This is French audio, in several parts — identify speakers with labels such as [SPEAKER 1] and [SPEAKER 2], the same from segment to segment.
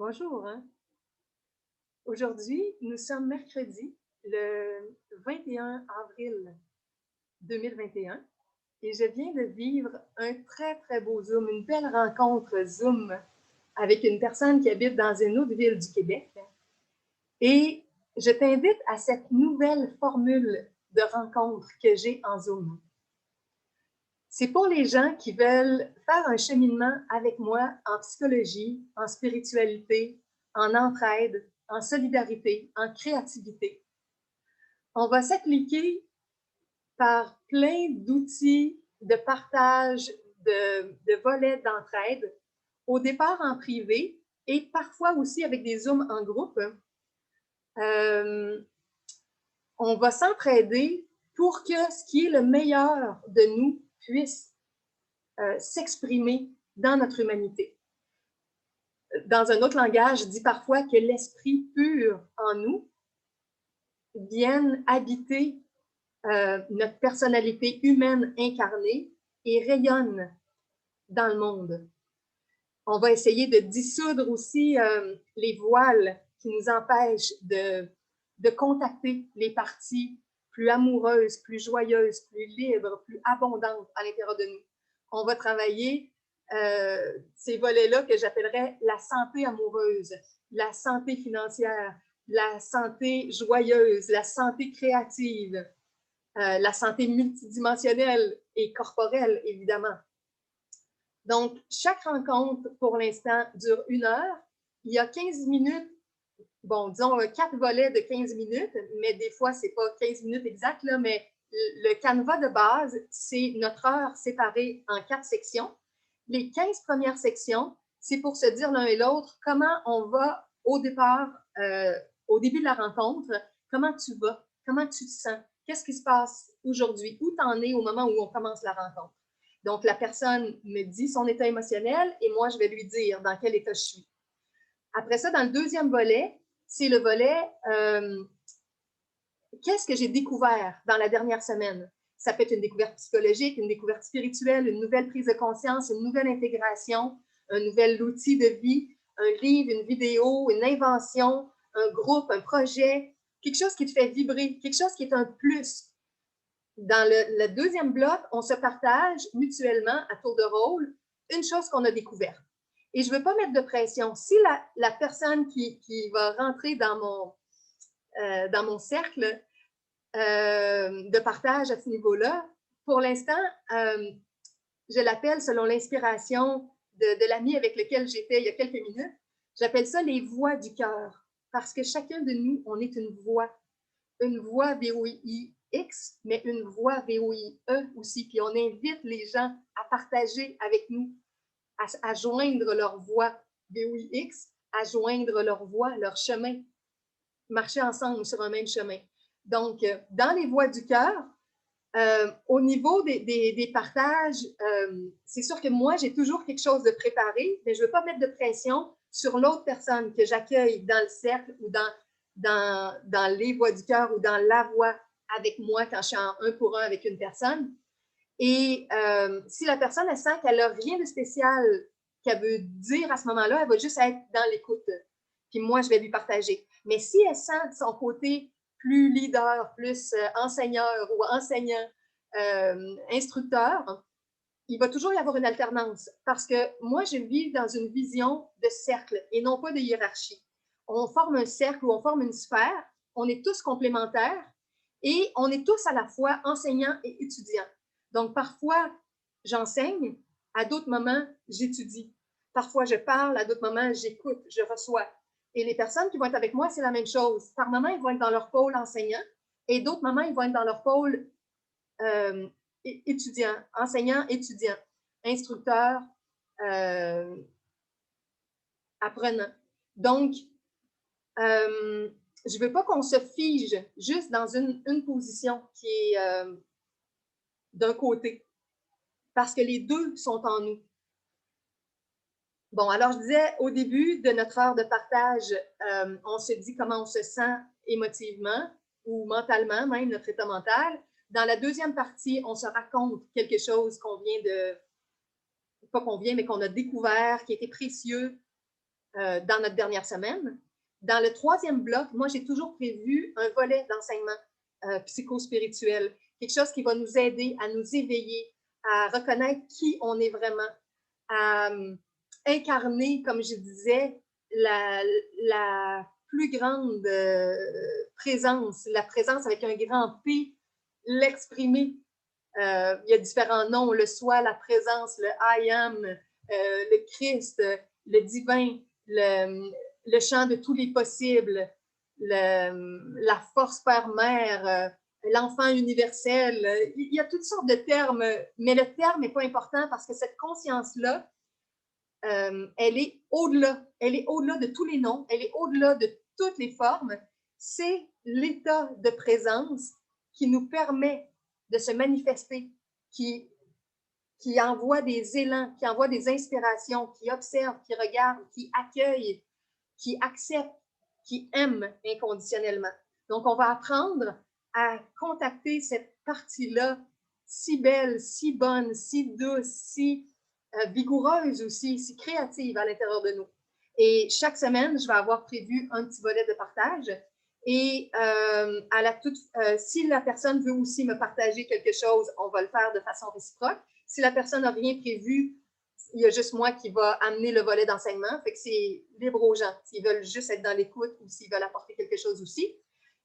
[SPEAKER 1] Bonjour, hein. Aujourd'hui, nous sommes mercredi, le 21 avril 2021 et je viens de vivre un très, très beau Zoom, une belle rencontre Zoom avec une personne qui habite dans une autre ville du Québec. Et je t'invite à cette nouvelle formule de rencontre que j'ai en Zoom. C'est pour les gens qui veulent faire un cheminement avec moi en psychologie, en spiritualité, en entraide, en solidarité, en créativité. On va s'appliquer par plein d'outils de partage, de volets d'entraide, au départ en privé et parfois aussi avec des Zooms en groupe. On va s'entraider pour que ce qui est le meilleur de nous puisse s'exprimer dans notre humanité. Dans un autre langage, je dis parfois que l'esprit pur en nous vienne habiter notre personnalité humaine incarnée et rayonne dans le monde. On va essayer de dissoudre aussi les voiles qui nous empêchent de contacter les parties plus amoureuses, plus joyeuses, plus libres, plus abondantes à l'intérieur de nous. On va travailler ces volets-là que j'appellerais la santé amoureuse, la santé financière, la santé joyeuse, la santé créative, la santé multidimensionnelle et corporelle, évidemment. Donc, chaque rencontre, pour l'instant, dure 1 heure. Il y a 15 minutes, bon, disons 4 volets de 15 minutes, mais des fois, ce n'est pas 15 minutes exactes, là, mais le canevas de base, c'est notre heure séparée en 4 sections. Les 15 premières sections, c'est pour se dire l'un et l'autre comment on va au départ, au début de la rencontre, comment tu vas, comment tu te sens, qu'est-ce qui se passe aujourd'hui, où tu en es au moment où on commence la rencontre. Donc, la personne me dit son état émotionnel et moi, je vais lui dire dans quel état je suis. Après ça, dans le deuxième volet, c'est le volet qu'est-ce que j'ai découvert dans la dernière semaine? Ça peut être une découverte psychologique, une découverte spirituelle, une nouvelle prise de conscience, une nouvelle intégration, un nouvel outil de vie, un livre, une vidéo, une invention, un groupe, un projet, quelque chose qui te fait vibrer, quelque chose qui est un plus. Dans le deuxième bloc, on se partage mutuellement à tour de rôle une chose qu'on a découverte. Et je ne veux pas mettre de pression. Si la personne qui va rentrer dans mon cercle de partage à ce niveau-là, pour l'instant, je l'appelle selon l'inspiration de l'ami avec lequel j'étais il y a quelques minutes, j'appelle ça les voix du cœur. Parce que chacun de nous, on est une voix VOIX, mais une voix VOIE aussi. Puis on invite les gens à partager avec nous, à joindre leur voix VOIX, à joindre leur voix, leur chemin, marcher ensemble sur un même chemin. Donc, dans les voix du cœur, au niveau des partages, c'est sûr que moi, j'ai toujours quelque chose de préparé, mais je ne veux pas mettre de pression sur l'autre personne que j'accueille dans le cercle ou dans les voix du cœur ou dans la voix avec moi quand je suis en 1 pour 1 avec une personne. Et si la personne, elle sent qu'elle n'a rien de spécial qu'elle veut dire à ce moment-là, elle va juste être dans l'écoute. Puis moi, je vais lui partager. Mais si elle sent de son côté plus leader, plus enseigneur ou enseignant, instructeur, il va toujours y avoir une alternance parce que moi, je vis dans une vision de cercle et non pas de hiérarchie. On forme un cercle ou on forme une sphère, on est tous complémentaires et on est tous à la fois enseignants et étudiants. Donc, parfois, j'enseigne, à d'autres moments, j'étudie. Parfois, je parle, à d'autres moments, j'écoute, je reçois. Et les personnes qui vont être avec moi, c'est la même chose. Par moments, ils vont être dans leur pôle enseignant et d'autres moments, ils vont être dans leur pôle étudiant, enseignant, étudiant, instructeur, apprenant. Donc, je ne veux pas qu'on se fige juste dans une position qui est d'un côté, parce que les deux sont en nous. Bon, alors je disais au début de notre heure de partage, on se dit comment on se sent émotivement ou mentalement, même notre état mental. Dans la deuxième partie, on se raconte quelque chose qu'on vient de, pas qu'on vient, mais qu'on a découvert, qui était précieux, dans notre dernière semaine. Dans le troisième bloc, moi, j'ai toujours prévu un volet d'enseignement psychospirituel, quelque chose qui va nous aider à nous éveiller, à reconnaître qui on est vraiment, à incarner, comme je disais, la plus grande présence, la présence avec un grand P, l'exprimer. Il y a différents noms, le soi, la présence, le I am, le Christ, le divin, le champ de tous les possibles, la force père-mère, l'enfant universel. Il y a toutes sortes de termes, mais le terme n'est pas important parce que cette conscience-là, elle est au-delà. Elle est au-delà de tous les noms, elle est au-delà de toutes les formes. C'est l'état de présence qui nous permet de se manifester, qui envoie des élans, qui envoie des inspirations, qui observe, qui regarde, qui accueille, qui accepte, qui aime inconditionnellement. Donc, on va apprendre à contacter cette partie-là si belle, si bonne, si douce, si vigoureuse aussi, si créative à l'intérieur de nous. Et chaque semaine, je vais avoir prévu un petit volet de partage. Et si la personne veut aussi me partager quelque chose, on va le faire de façon réciproque. Si la personne n'a rien prévu, il y a juste moi qui va amener le volet d'enseignement. Fait que c'est libre aux gens, s'ils veulent juste être dans l'écoute ou s'ils veulent apporter quelque chose aussi.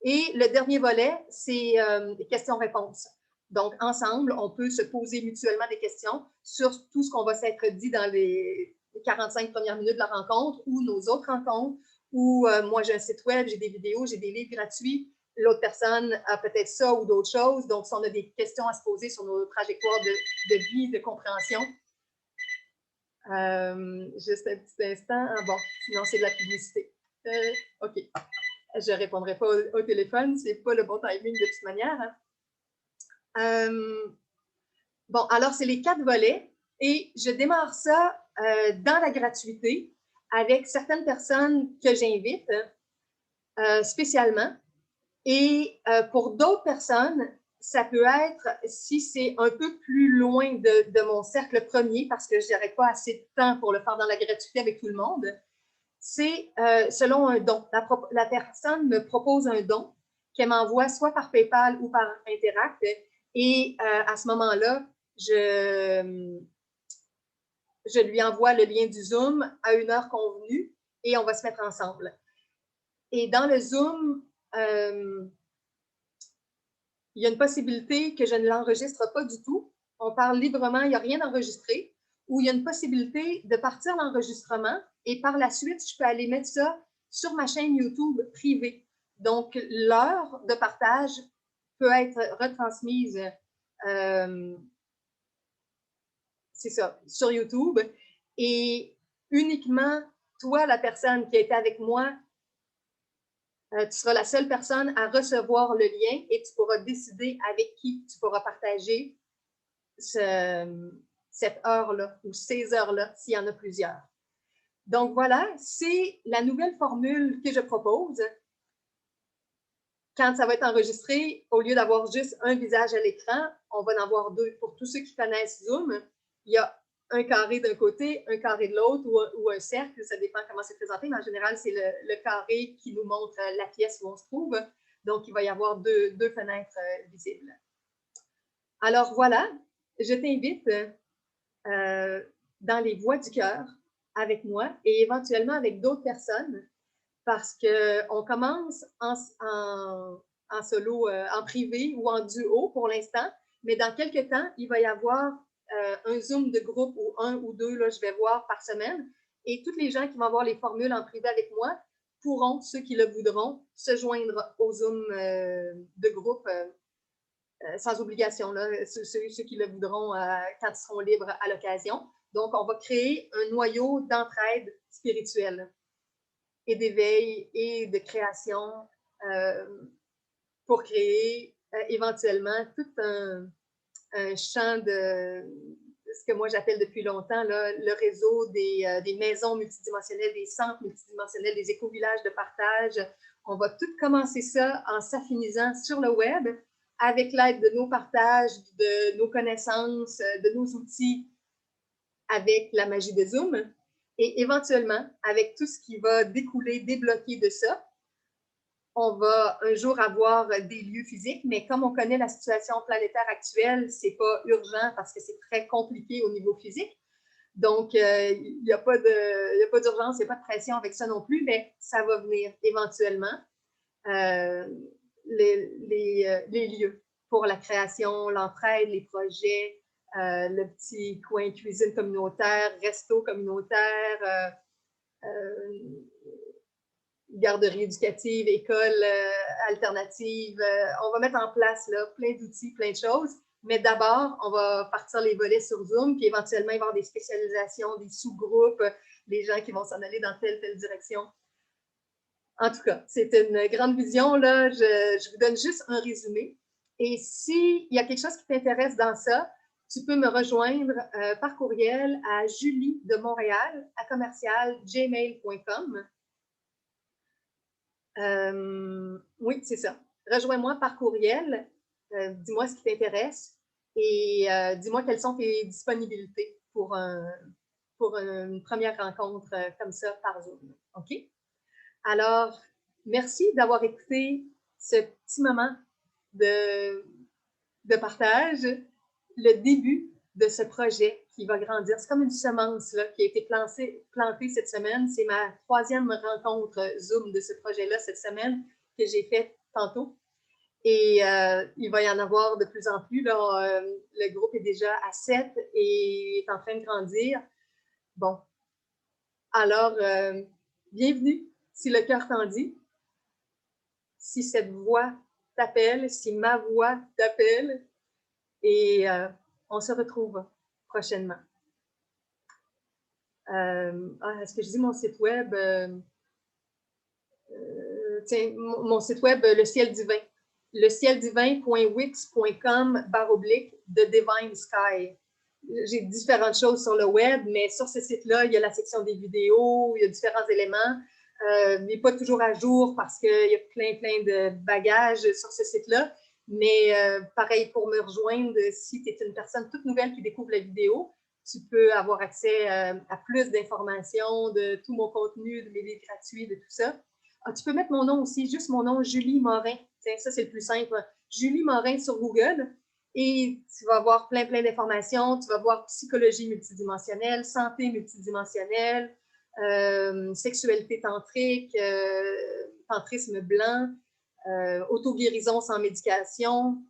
[SPEAKER 1] Et le dernier volet, c'est des questions-réponses. Donc, ensemble, on peut se poser mutuellement des questions sur tout ce qu'on va s'être dit dans les 45 premières minutes de la rencontre ou nos autres rencontres, ou moi, j'ai un site web, j'ai des vidéos, j'ai des livres gratuits. L'autre personne a peut-être ça ou d'autres choses. Donc, si on a des questions à se poser sur nos trajectoires de vie, de compréhension. Juste un petit instant. Ah bon, sinon, c'est de la publicité. OK. Je ne répondrai pas au téléphone. Ce n'est pas le bon timing de toute manière. Hein. Bon, alors, c'est les 4 volets. Et je démarre ça dans la gratuité avec certaines personnes que j'invite spécialement. Et pour d'autres personnes, ça peut être, si c'est un peu plus loin de mon cercle premier, parce que je n'aurai pas assez de temps pour le faire dans la gratuité avec tout le monde, c'est selon un don. La personne me propose un don qu'elle m'envoie soit par PayPal ou par Interact. Et à ce moment-là, je lui envoie le lien du Zoom à une heure convenue et on va se mettre ensemble. Et dans le Zoom, il y a une possibilité que je ne l'enregistre pas du tout. On parle librement, il n'y a rien d'enregistré. Ou il y a une possibilité de partir l'enregistrement et par la suite, je peux aller mettre ça sur ma chaîne YouTube privée. Donc, l'heure de partage peut être retransmise, c'est ça, sur YouTube. Et uniquement, toi, la personne qui a été avec moi, tu seras la seule personne à recevoir le lien et tu pourras décider avec qui tu pourras partager cette heure-là ou ces heures-là, s'il y en a plusieurs. Donc voilà, c'est la nouvelle formule que je propose. Quand ça va être enregistré, au lieu d'avoir juste un visage à l'écran, on va en avoir 2. Pour tous ceux qui connaissent Zoom, il y a un carré d'un côté, un carré de l'autre ou un cercle, ça dépend comment c'est présenté, mais en général, c'est le carré qui nous montre la pièce où on se trouve. Donc, il va y avoir deux fenêtres visibles. Alors voilà, je t'invite dans les voies du cœur avec moi et éventuellement avec d'autres personnes parce qu'on commence en solo, en privé ou en duo pour l'instant, mais dans quelques temps, il va y avoir un Zoom de groupe ou 1 ou 2, là, je vais voir par semaine, et toutes les gens qui vont avoir les formules en privé avec moi pourront, ceux qui le voudront, se joindre au Zoom de groupe sans obligation, là, ceux qui le voudront quand ils seront libres à l'occasion. Donc, on va créer un noyau d'entraide spirituelle et d'éveil et de création pour créer éventuellement tout un champ de ce que moi j'appelle depuis longtemps là, le réseau des maisons multidimensionnelles, des centres multidimensionnels, des éco-villages de partage. On va tout commencer ça en s'affinisant sur le web avec l'aide de nos partages, de nos connaissances, de nos outils avec la magie de Zoom. Et éventuellement, avec tout ce qui va découler, débloquer de ça, on va un jour avoir des lieux physiques, mais comme on connaît la situation planétaire actuelle, c'est pas urgent parce que c'est très compliqué au niveau physique. Donc, il n'y a pas d'urgence, il n'y a pas de pression avec ça non plus, mais ça va venir éventuellement. Les lieux pour la création, l'entraide, les projets, le petit coin cuisine communautaire, resto communautaire, garderie éducative, école alternative. On va mettre en place là, plein d'outils, plein de choses. Mais d'abord, on va partir les volets sur Zoom, puis éventuellement, il va y avoir des spécialisations, des sous-groupes, des gens qui vont s'en aller dans telle direction. En tout cas, c'est une grande vision. Là. Je vous donne juste un résumé. Et s'il y a quelque chose qui t'intéresse dans ça, tu peux me rejoindre par courriel à julie.de-montréal@gmail.com. Oui, c'est ça. Rejoins-moi par courriel. Dis-moi ce qui t'intéresse et dis-moi quelles sont tes disponibilités pour une première rencontre comme ça par Zoom. OK? Alors, merci d'avoir écouté ce petit moment de partage, le début de ce projet qui va grandir. C'est comme une semence là, qui a été plantée cette semaine. C'est ma 3e rencontre Zoom de ce projet-là cette semaine que j'ai fait tantôt. Et il va y en avoir de plus en plus. Là, le groupe est déjà à 7 et est en train de grandir. Bon. Alors, bienvenue, si le cœur t'en dit. Si cette voix t'appelle, si ma voix t'appelle, et on se retrouve prochainement. Est-ce que je dis mon site web? Tiens, mon site web, Le Ciel Divin. lecieldivin.wix.com/The Divine Sky. J'ai différentes choses sur le web, mais sur ce site-là, il y a la section des vidéos, il y a différents éléments. Il n'est pas toujours à jour parce qu'il y a plein de bagages sur ce site-là. Mais pareil, pour me rejoindre, si tu es une personne toute nouvelle qui découvre la vidéo, tu peux avoir accès à plus d'informations, de tout mon contenu, de mes livres gratuits, de tout ça. Tu peux mettre mon nom aussi, juste mon nom, Julie Morin. Tiens, ça, c'est le plus simple. Julie Morin sur Google. Et tu vas avoir plein d'informations. Tu vas voir psychologie multidimensionnelle, santé multidimensionnelle, sexualité tantrique, tantrisme blanc, auto-guérison sans médication,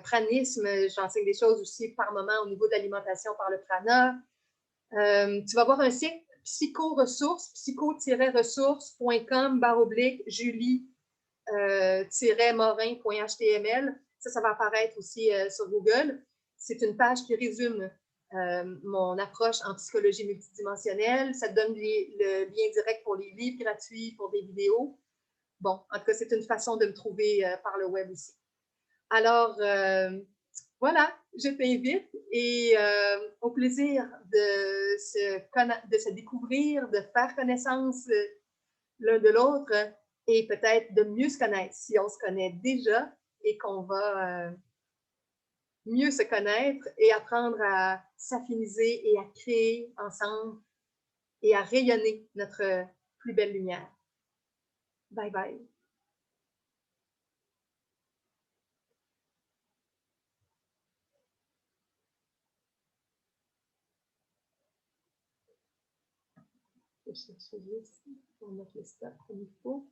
[SPEAKER 1] pranisme. J'enseigne des choses aussi par moment au niveau de l'alimentation par le prana. Tu vas voir un site psycho-ressources, psycho-ressources.com/julie-morin.html. Ça va apparaître aussi sur Google. C'est une page qui résume mon approche en psychologie multidimensionnelle. Ça te donne le lien direct pour les livres gratuits, pour des vidéos. Bon, en tout cas, c'est une façon de me trouver par le web aussi. Alors, voilà, je t'invite et au plaisir de se découvrir, de faire connaissance l'un de l'autre et peut-être de mieux se connaître si on se connaît déjà et qu'on va mieux se connaître et apprendre à s'affiniser et à créer ensemble et à rayonner notre plus belle lumière. Bye bye. Je cherche juste pour mettre le stop comme il faut.